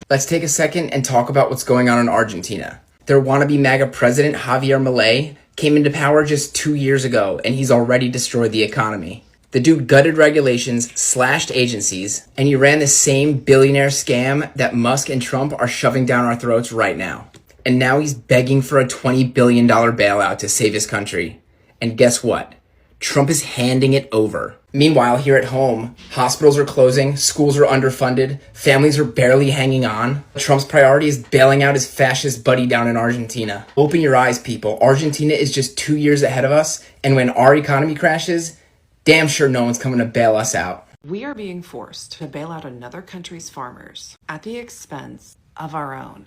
Let's take a second and talk about what's going on in Argentina. Their wannabe MAGA president, Javier Milei, came into power just 2 years ago, and he's already destroyed the economy. The dude gutted regulations, slashed agencies, and he ran the same billionaire scam that Musk and Trump are shoving down our throats right now. And now he's begging for a $20 billion bailout to save his country. And guess what? Trump is handing it over. Meanwhile, here at home, hospitals are closing, schools are underfunded, families are barely hanging on. Trump's priority is bailing out his fascist buddy down in Argentina. Open your eyes, people. Argentina is just 2 years ahead of us, and when our economy crashes, damn sure no one's coming to bail us out. We are being forced to bail out another country's farmers at the expense of our own.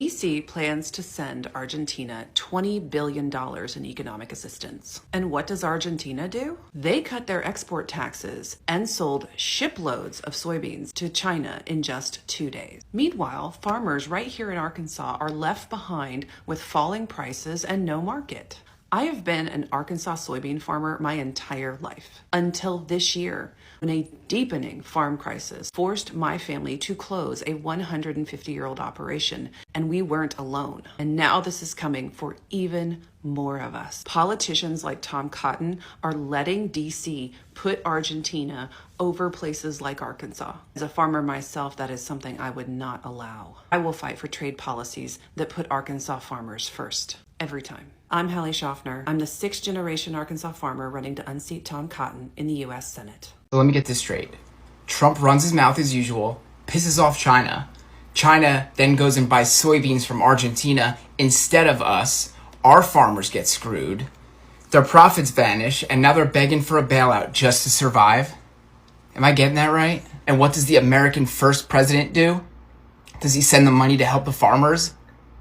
DC plans to send Argentina $20 billion in economic assistance. And what does Argentina do? They cut their export taxes and sold shiploads of soybeans to China in just 2 days. Meanwhile, farmers right here in Arkansas are left behind with falling prices and no market. I have been an Arkansas soybean farmer my entire life, until this year, when a deepening farm crisis forced my family to close a 150-year-old operation, and we weren't alone. And now this is coming for even more of us. Politicians like Tom Cotton are letting DC put Argentina over places like Arkansas. As a farmer myself, that is something I would not allow. I will fight for trade policies that put Arkansas farmers first, every time. I'm Hallie Schaffner. I'm the 6th generation Arkansas farmer running to unseat Tom Cotton in the U.S. Senate. So let me get this straight. Trump runs his mouth as usual, pisses off China. China then goes and buys soybeans from Argentina instead of us. Our farmers get screwed. Their profits vanish, and now they're begging for a bailout just to survive. Am I getting that right? And what does the American first president do? Does he send the money to help the farmers?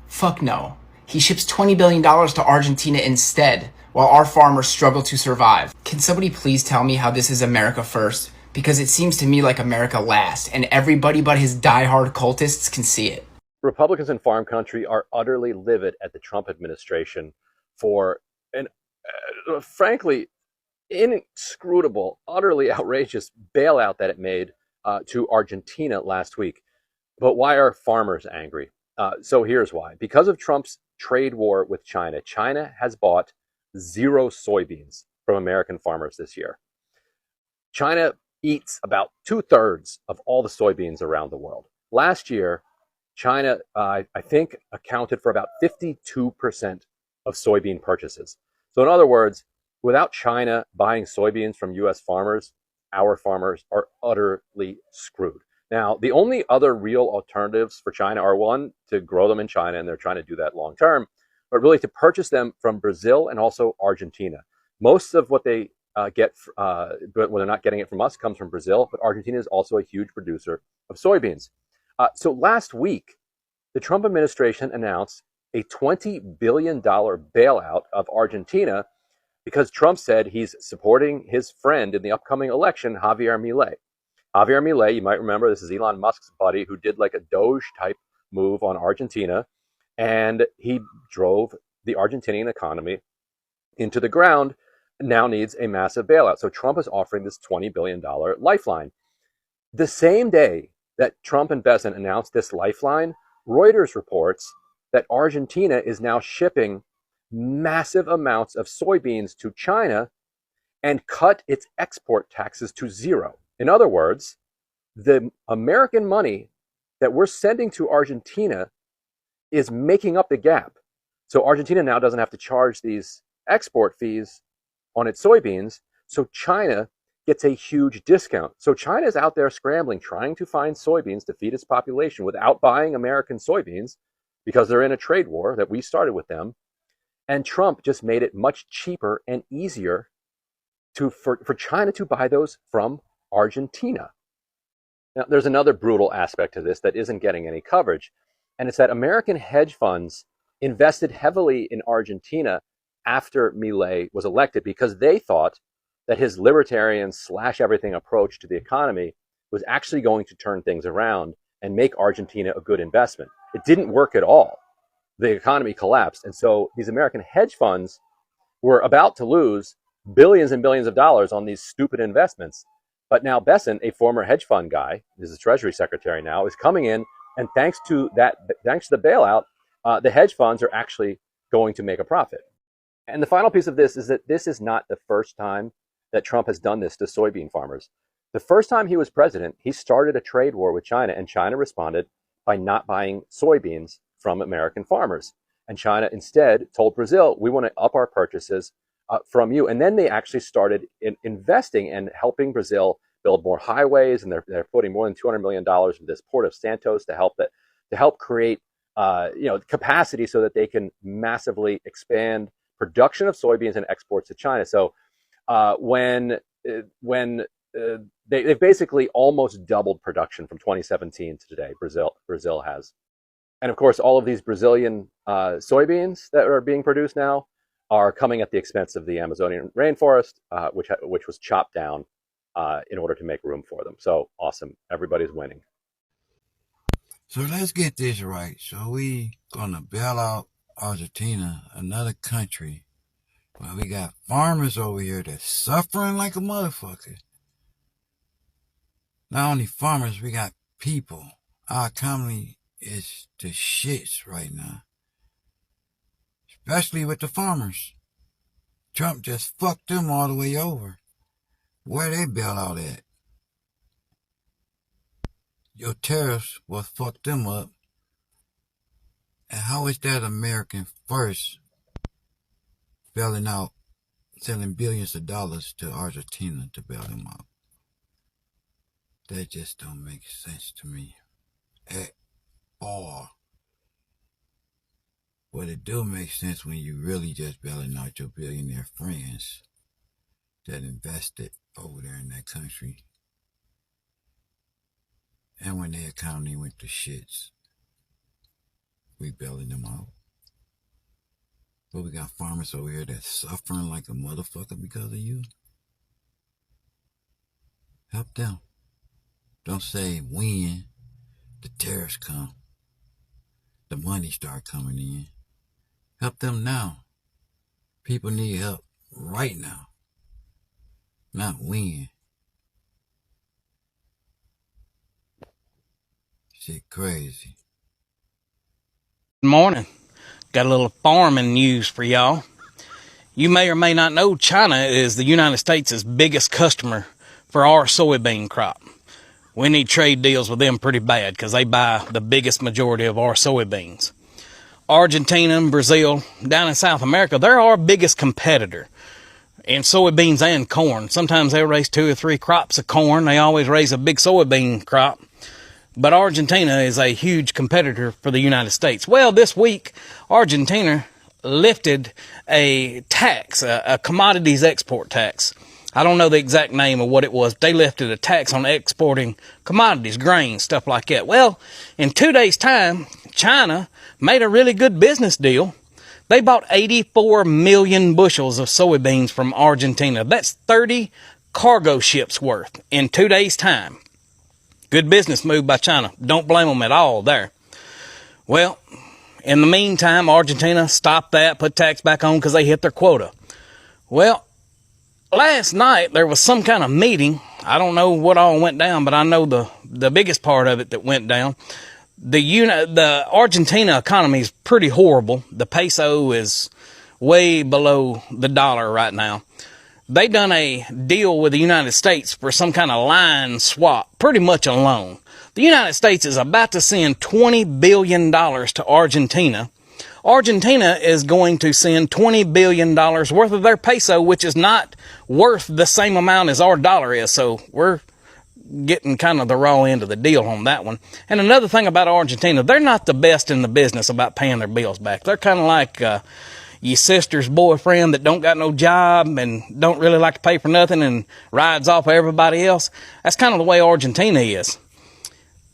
Fuck no. He ships $20 billion to Argentina instead, while our farmers struggle to survive. Can somebody please tell me how this is America first? Because it seems to me like America last, and everybody but his diehard cultists can see it. Republicans in farm country are utterly livid at the Trump administration for an, frankly, inscrutable, utterly outrageous bailout that it made to Argentina last week. But why are farmers angry? So here's why. Because of Trump's trade war with China, China has bought 0 soybeans from American farmers this year. China eats about 2/3 of all the soybeans around the world. Last year, China, I think, accounted for about 52% of soybean purchases. So in other words, without China buying soybeans from U.S. farmers, our farmers are utterly screwed. Now, the only other real alternatives for China are, one, to grow them in China, and they're trying to do that long term, but really to purchase them from Brazil and also Argentina. Most of what they get, but when they're not getting it from us, comes from Brazil, but Argentina is also a huge producer of soybeans. So last week, the Trump administration announced a $20 billion bailout of Argentina because Trump said he's supporting his friend in the upcoming election, Javier Milei. Javier Milei, you might remember, this is Elon Musk's buddy who did like a Doge type move on Argentina, and he drove the Argentinian economy into the ground, and now needs a massive bailout. So Trump is offering this $20 billion lifeline. The same day that Trump and Bessent announced this lifeline, Reuters reports that Argentina is now shipping massive amounts of soybeans to China and cut its export taxes to 0. In other words, the American money that we're sending to Argentina is making up the gap. So Argentina now doesn't have to charge these export fees on its soybeans, so China gets a huge discount. So China is out there scrambling, trying to find soybeans to feed its population without buying American soybeans because they're in a trade war that we started with them. And Trump just made it much cheaper and easier for China to buy those from Argentina. Now, there's another brutal aspect to this that isn't getting any coverage, and it's that American hedge funds invested heavily in Argentina after Milei was elected because they thought that his libertarian slash everything approach to the economy was actually going to turn things around and make Argentina a good investment. It didn't work at all. The economy collapsed, and so these American hedge funds were about to lose billions and billions of dollars on these stupid investments. But now Besson, a former hedge fund guy, is the Treasury Secretary now, is coming in, and thanks to the bailout, the hedge funds are actually going to make a profit. And the final piece of this is that this is not the first time that Trump has done this to soybean farmers. The first time he was president, he started a trade war with China, and China responded by not buying soybeans from American farmers. And China instead told Brazil, we want to up our purchases from you. And then they actually started investing and helping Brazil build more highways, and they're putting more than $200 million into this port of Santos to help create capacity so that they can massively expand production of soybeans and exports to China. So they've basically almost doubled production from 2017 to today. Brazil has, and of course, all of these Brazilian soybeans that are being produced now are coming at the expense of the Amazonian rainforest, which was chopped down in order to make room for them. So awesome. Everybody's winning. So let's get this right. So we gonna bail out Argentina, another country, where we got farmers over here that's suffering like a motherfucker. Not only farmers, we got people. Our economy is the shits right now. Especially with the farmers. Trump just fucked them all the way over. Where they bail out at? Your tariffs will fuck them up. And how is that American first bailing out, selling billions of dollars to Argentina to bail them out? That just don't make sense to me at all. But it do make sense when you really just bailing out your billionaire friends that invested over there in that country. And when their economy went to shits, we bailing them out. But we got farmers over here that's suffering like a motherfucker because of you. Help them. Don't say when the tariffs come, the money start coming in. Help them now. People need help right now. Not when. Shit crazy. Good morning. Got a little farming news for y'all. You may or may not know China is the United States' biggest customer for our soybean crop. We need trade deals with them pretty bad because they buy the biggest majority of our soybeans. Argentina and Brazil, down in South America, they're our biggest competitor in soybeans and corn. Sometimes they raise 2 or 3 crops of corn. They always raise a big soybean crop. But Argentina is a huge competitor for the United States. Well, this week, Argentina lifted a tax, a commodities export tax. I don't know the exact name of what it was. They lifted a tax on exporting commodities, grains, stuff like that. Well, in 2 days' time, China made a really good business deal. They bought 84 million bushels of soybeans from Argentina. That's 30 cargo ships worth in 2 days' time. Good business move by China. Don't blame them at all there. Well, in the meantime, Argentina stopped that, put tax back on because they hit their quota. Well, last night there was some kind of meeting. I don't know what all went down, but I know the biggest part of it that went down. The Argentina economy is pretty horrible. The peso is way below the dollar right now. They done a deal with the United States for some kind of line swap, pretty much a loan. The United States is about to send $20 billion to Argentina. Argentina is going to send $20 billion worth of their peso, which is not worth the same amount as our dollar is. So we're getting kind of the raw end of the deal on that one. And another thing about Argentina, they're not the best in the business about paying their bills back. They're kind of like your sister's boyfriend that don't got no job and don't really like to pay for nothing and rides off of everybody else. That's kind of the way Argentina is.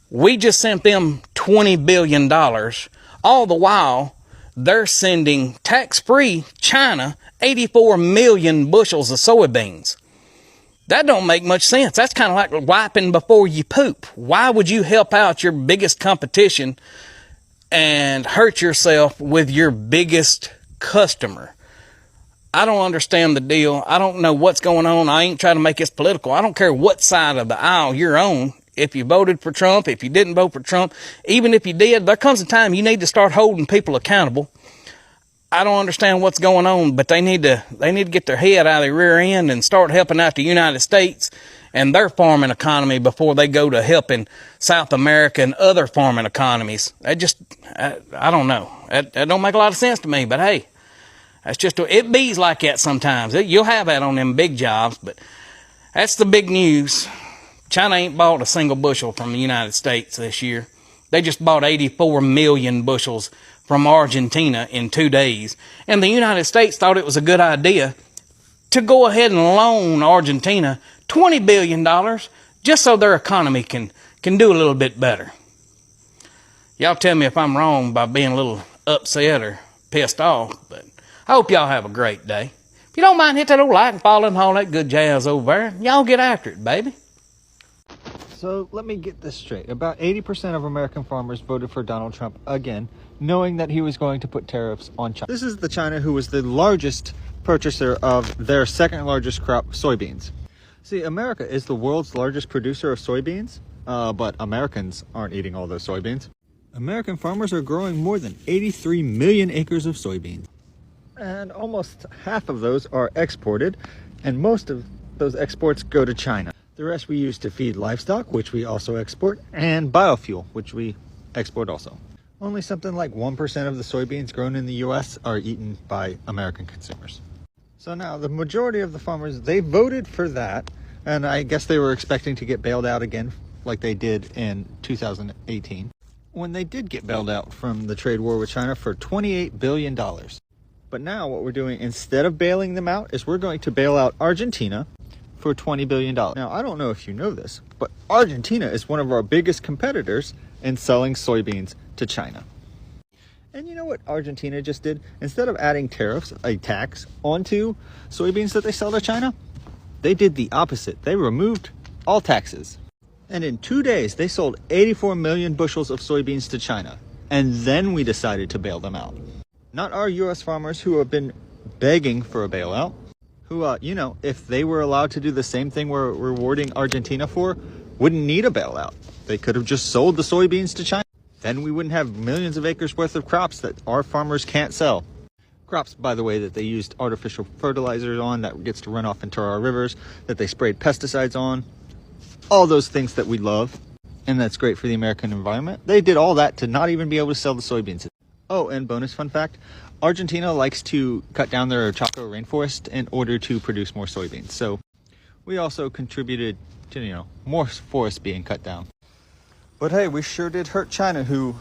We just sent them $20 billion. All the while, they're sending tax-free China 84 million bushels of soybeans. That don't make much sense. That's kind of like wiping before you poop. Why would you help out your biggest competition and hurt yourself with your biggest customer? I don't understand the deal. I don't know what's going on. I ain't trying to make this political. I don't care what side of the aisle you're on. If you voted for Trump, if you didn't vote for Trump, even if you did, there comes a time you need to start holding people accountable. I don't understand what's going on, but they need to get their head out of their rear end and start helping out the United States and their farming economy before they go to helping South America and other farming economies. I don't know. That don't make a lot of sense to me, but hey, that's just, it bees like that sometimes. You'll have that on them big jobs, but that's the big news. China ain't bought a single bushel from the United States this year. They just bought 84 million bushels from Argentina in 2 days. And the United States thought it was a good idea to go ahead and loan Argentina $20 billion just so their economy can do a little bit better. Y'all tell me if I'm wrong by being a little upset or pissed off, but I hope y'all have a great day. If you don't mind, hit that old like and follow and all that good jazz over there. Y'all get after it, baby. So let me get this straight. About 80% of American farmers voted for Donald Trump again, knowing that he was going to put tariffs on China. This is the China who was the largest purchaser of their second largest crop, soybeans. See, America is the world's largest producer of soybeans, but Americans aren't eating all those soybeans. American farmers are growing more than 83 million acres of soybeans. And almost half of those are exported, and most of those exports go to China. The rest we use to feed livestock, which we also export, and biofuel, which we export also. Only something like 1% of the soybeans grown in the US are eaten by American consumers. So now the majority of the farmers, they voted for that, and I guess they were expecting to get bailed out again like they did in 2018, when they did get bailed out from the trade war with China for $28 billion. But now what we're doing, instead of bailing them out, is we're going to bail out Argentina for $20 billion. Now, I don't know if you know this, but Argentina is one of our biggest competitors in selling soybeans to China. And you know what Argentina just did? Instead of adding tariffs, a tax, onto soybeans that they sell to China, they did the opposite. They removed all taxes. And in 2 days, they sold 84 million bushels of soybeans to China. And then we decided to bail them out. Not our US farmers who have been begging for a bailout, who, if they were allowed to do the same thing we're rewarding Argentina for, wouldn't need a bailout. They could have just sold the soybeans to China. Then we wouldn't have millions of acres worth of crops that our farmers can't sell. Crops, by the way, that they used artificial fertilizers on, that gets to run off into our rivers, that they sprayed pesticides on. All those things that we love, and that's great for the American environment. They did all that to not even be able to sell the soybeans. Oh, and bonus fun fact, Argentina likes to cut down their Chaco rainforest in order to produce more soybeans. So we also contributed to, more forests being cut down. But hey, we sure did hurt China, who,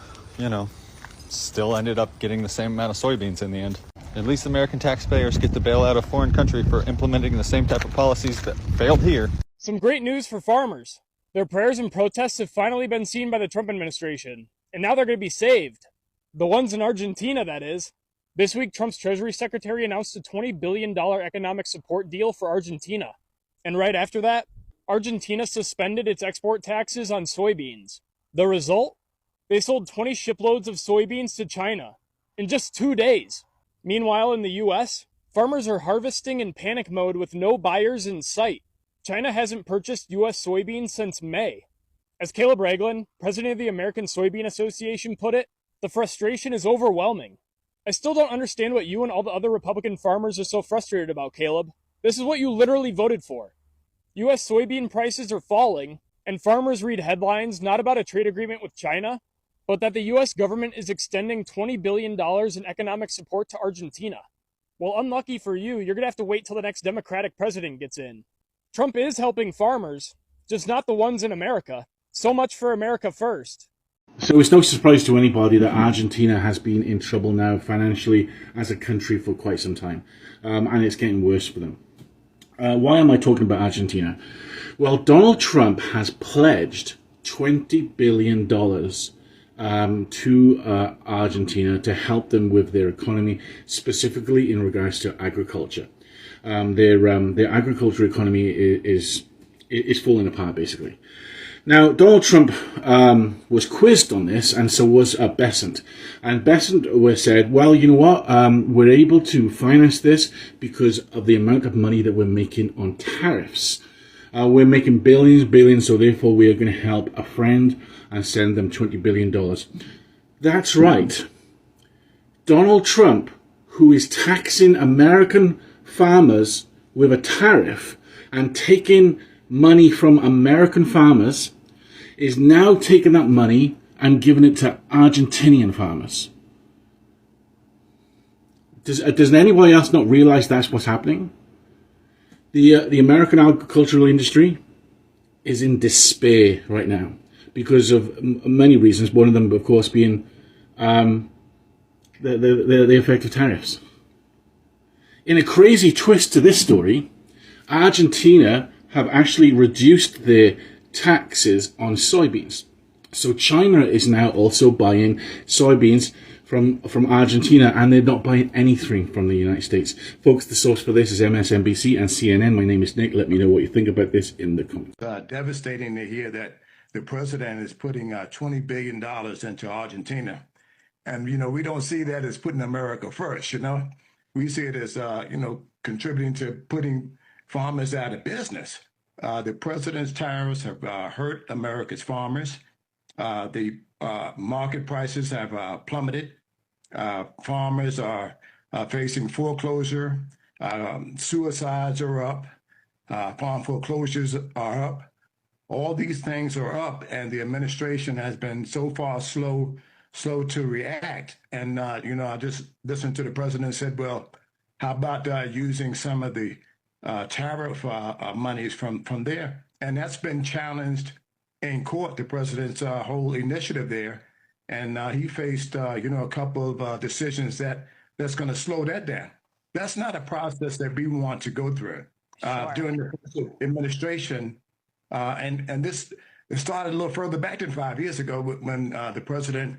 still ended up getting the same amount of soybeans in the end. At least American taxpayers get to bail out a foreign country for implementing the same type of policies that failed here. Some great news for farmers. Their prayers and protests have finally been seen by the Trump administration, and now they're going to be saved. The ones in Argentina, that is. This week, Trump's Treasury Secretary announced a $20 billion economic support deal for Argentina. And right after that, Argentina suspended its export taxes on soybeans. The result? They sold 20 shiploads of soybeans to China in just 2 days. Meanwhile, in the US, farmers are harvesting in panic mode with no buyers in sight. China hasn't purchased US soybeans since May. As Caleb Ragland, president of the American Soybean Association, put it, the frustration is overwhelming. I still don't understand what you and all the other Republican farmers are so frustrated about, Caleb. This is what you literally voted for. U.S. soybean prices are falling, and farmers read headlines not about a trade agreement with China, but that the U.S. government is extending $20 billion in economic support to Argentina. Well, unlucky for you, you're going to have to wait till the next Democratic president gets in. Trump is helping farmers, just not the ones in America. So much for America first. So it's no surprise to anybody that Argentina has been in trouble now financially as a country for quite some time. And it's getting worse for them. Why am I talking about Argentina? Well, Donald Trump has pledged $20 billion to Argentina to help them with their economy, specifically in regards to agriculture. Their agriculture economy is falling apart, basically. Now, Donald Trump was quizzed on this, and so was Besant. And Besant said, well, you know what, we're able to finance this because of the amount of money that we're making on tariffs. We're making billions, so therefore we are going to help a friend and send them $20 billion. That's right. Donald Trump, who is taxing American farmers with a tariff and taking money from American farmers, is now taking that money and giving it to Argentinian farmers. Does anybody else not realize that's what's happening? The American agricultural industry is in despair right now because of many reasons. One of them, of course, being the effect of tariffs. In a crazy twist to this story, Argentina have actually reduced their taxes on soybeans. So China is now also buying soybeans from Argentina, and they're not buying anything from the United States. Folks, the source for this is MSNBC and CNN. My name is Nick. Let me know what you think about this in the comments. Devastating to hear that the president is putting $20 billion into Argentina. And, we don't see that as putting America first, We see it as, contributing to putting farmers out of business. The president's tariffs have hurt America's farmers. The market prices have plummeted. Farmers are facing foreclosure. Suicides are up. Farm foreclosures are up. All these things are up, and the administration has been so far slow to react. And, I just listened to the president and said, well, how about using some of the tariff monies from there? And that's been challenged in court, the president's whole initiative there. And he faced, a couple of decisions that's going to slow that down. That's not a process that we want to go through. During the administration. And this started a little further back than 5 years ago when the president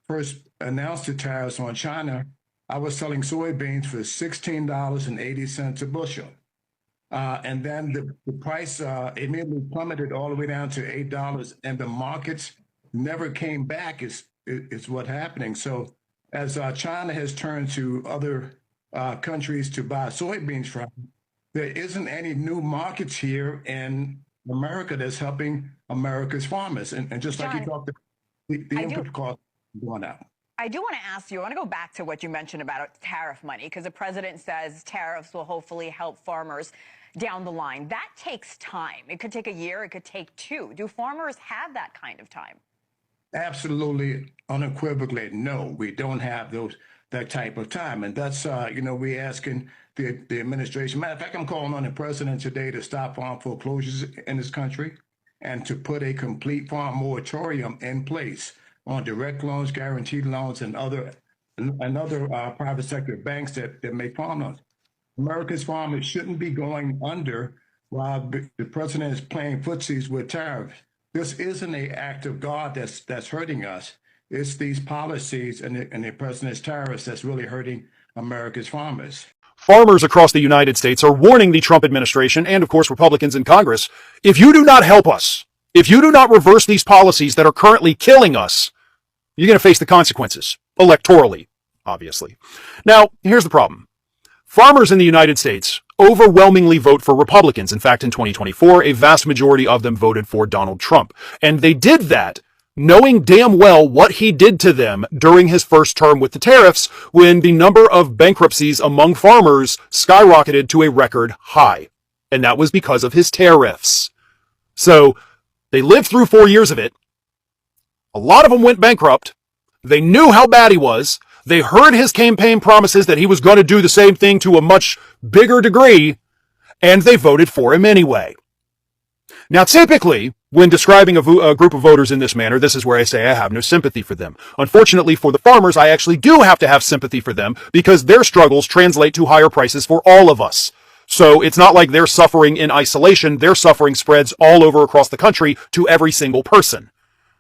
first announced the tariffs on China. I was selling soybeans for $16.80 a bushel. And then the price immediately plummeted all the way down to $8, and the markets never came back is what's happening. So as China has turned to other countries to buy soybeans from, there isn't any new markets here in America that's helping America's farmers. And just like you talked about, the input cost going up. I do want to ask you, I want to go back to what you mentioned about tariff money, because the president says tariffs will hopefully help farmers down the line. That takes time. It could take a year. It could take 2. Do farmers have that kind of time? Absolutely, unequivocally, no. We don't have that type of time. And that's, we're asking the administration. Matter of fact, I'm calling on the president today to stop farm foreclosures in this country and to put a complete farm moratorium in place on direct loans, guaranteed loans, and other private sector banks that make farm loans. America's farmers shouldn't be going under while the president is playing footsies with tariffs. This isn't an act of God that's hurting us. It's these policies and the president's tariffs that's really hurting America's farmers. Farmers across the United States are warning the Trump administration and, of course, Republicans in Congress, if you do not help us, if you do not reverse these policies that are currently killing us, you're going to face the consequences, electorally, obviously. Now, here's the problem. Farmers in the United States overwhelmingly vote for Republicans. In fact, in 2024, a vast majority of them voted for Donald Trump. And they did that knowing damn well what he did to them during his first term with the tariffs, when the number of bankruptcies among farmers skyrocketed to a record high. And that was because of his tariffs. So they lived through 4 years of it. A lot of them went bankrupt. They knew how bad he was. They heard his campaign promises that he was going to do the same thing to a much bigger degree, and they voted for him anyway. Now, typically, when describing a group of voters in this manner, this is where I say I have no sympathy for them. Unfortunately for the farmers, I actually do have to have sympathy for them because their struggles translate to higher prices for all of us. So it's not like they're suffering in isolation. Their suffering spreads all over across the country to every single person.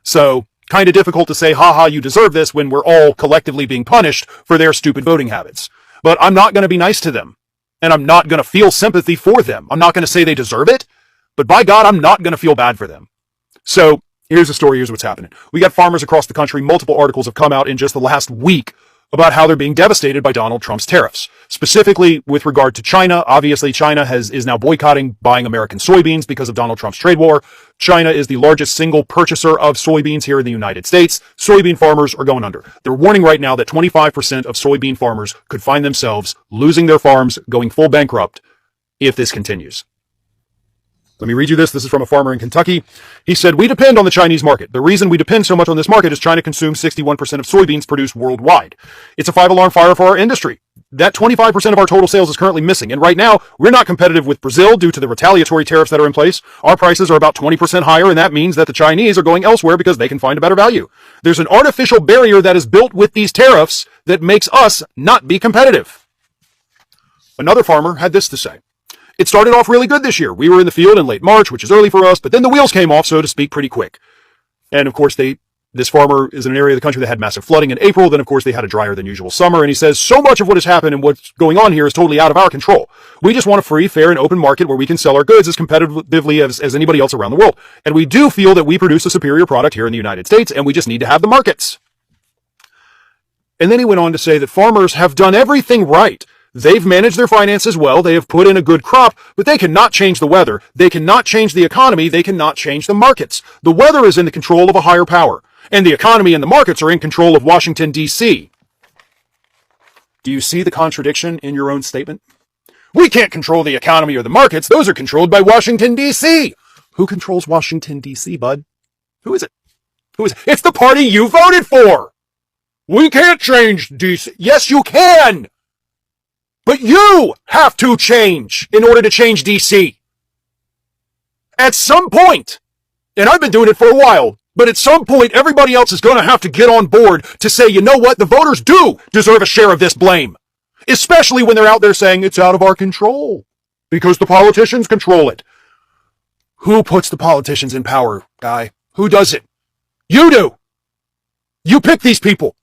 So kind of difficult to say, haha, you deserve this, when we're all collectively being punished for their stupid voting habits. But I'm not going to be nice to them, and I'm not going to feel sympathy for them. I'm not going to say they deserve it, but by God, I'm not going to feel bad for them. So here's the story. Here's what's happening. We got farmers across the country. Multiple articles have come out in just the last week about how they're being devastated by Donald Trump's tariffs. Specifically with regard to China. Obviously, China is now boycotting buying American soybeans because of Donald Trump's trade war. China is the largest single purchaser of soybeans here in the United States. Soybean farmers are going under. They're warning right now that 25% of soybean farmers could find themselves losing their farms, going full bankrupt if this continues. Let me read you this. This is from a farmer in Kentucky. He said, "We depend on the Chinese market. The reason we depend so much on this market is China consumes 61% of soybeans produced worldwide. It's a 5-alarm fire for our industry. That 25% of our total sales is currently missing. And right now, we're not competitive with Brazil due to the retaliatory tariffs that are in place. Our prices are about 20% higher, and that means that the Chinese are going elsewhere because they can find a better value. There's an artificial barrier that is built with these tariffs that makes us not be competitive." Another farmer had this to say. "It started off really good this year. We were in the field in late March, which is early for us, but then the wheels came off, so to speak, pretty quick." And of course, this farmer is in an area of the country that had massive flooding in April. Then, of course, they had a drier than usual summer. And he says, "So much of what has happened and what's going on here is totally out of our control. We just want a free, fair, and open market where we can sell our goods as competitively as anybody else around the world. And we do feel that we produce a superior product here in the United States, and we just need to have the markets." And then he went on to say that farmers have done everything right. They've managed their finances well. They have put in a good crop, but they cannot change the weather. They cannot change the economy. They cannot change the markets. The weather is in the control of a higher power, and the economy and the markets are in control of Washington, D.C. Do you see the contradiction in your own statement? We can't control the economy or the markets. Those are controlled by Washington, D.C. Who controls Washington, D.C., bud? Who is it? Who is it? It's the party you voted for. We can't change D.C. Yes, you can. But you have to change in order to change D.C. At some point, and I've been doing it for a while, but at some point, everybody else is going to have to get on board to say, you know what, the voters do deserve a share of this blame. Especially when they're out there saying it's out of our control because the politicians control it. Who puts the politicians in power, guy? Who does it? You do. You pick these people.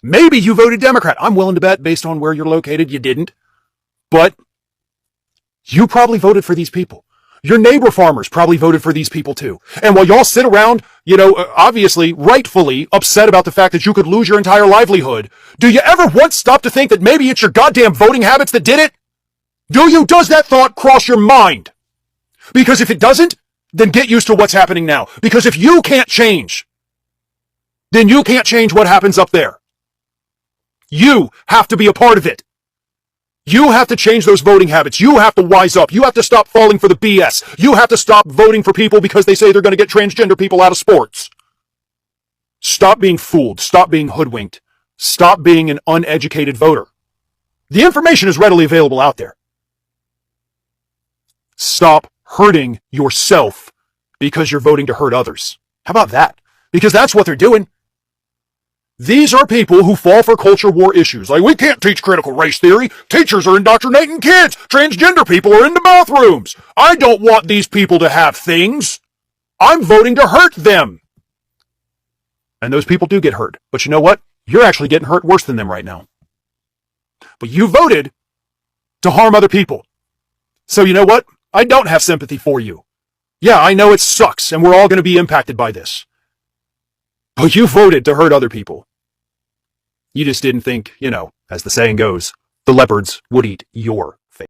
Maybe you voted Democrat. I'm willing to bet based on where you're located, you didn't. But you probably voted for these people. Your neighbor farmers probably voted for these people too. And while y'all sit around, obviously, rightfully upset about the fact that you could lose your entire livelihood, do you ever once stop to think that maybe it's your goddamn voting habits that did it? Does that thought cross your mind? Because if it doesn't, then get used to what's happening now. Because if you can't change, then you can't change what happens up there. You have to be a part of it. You have to change those voting habits. You have to wise up. You have to stop falling for the BS. You have to stop voting for people because they say they're going to get transgender people out of sports. Stop being fooled. Stop being hoodwinked. Stop being an uneducated voter. The information is readily available out there. Stop hurting yourself because you're voting to hurt others. How about that? Because that's what they're doing. These are people who fall for culture war issues. Like, we can't teach critical race theory. Teachers are indoctrinating kids. Transgender people are in the bathrooms. I don't want these people to have things. I'm voting to hurt them. And those people do get hurt. But you know what? You're actually getting hurt worse than them right now. But you voted to harm other people. So you know what? I don't have sympathy for you. Yeah, I know it sucks, and we're all going to be impacted by this. But you voted to hurt other people. You just didn't think, as the saying goes, the leopards would eat your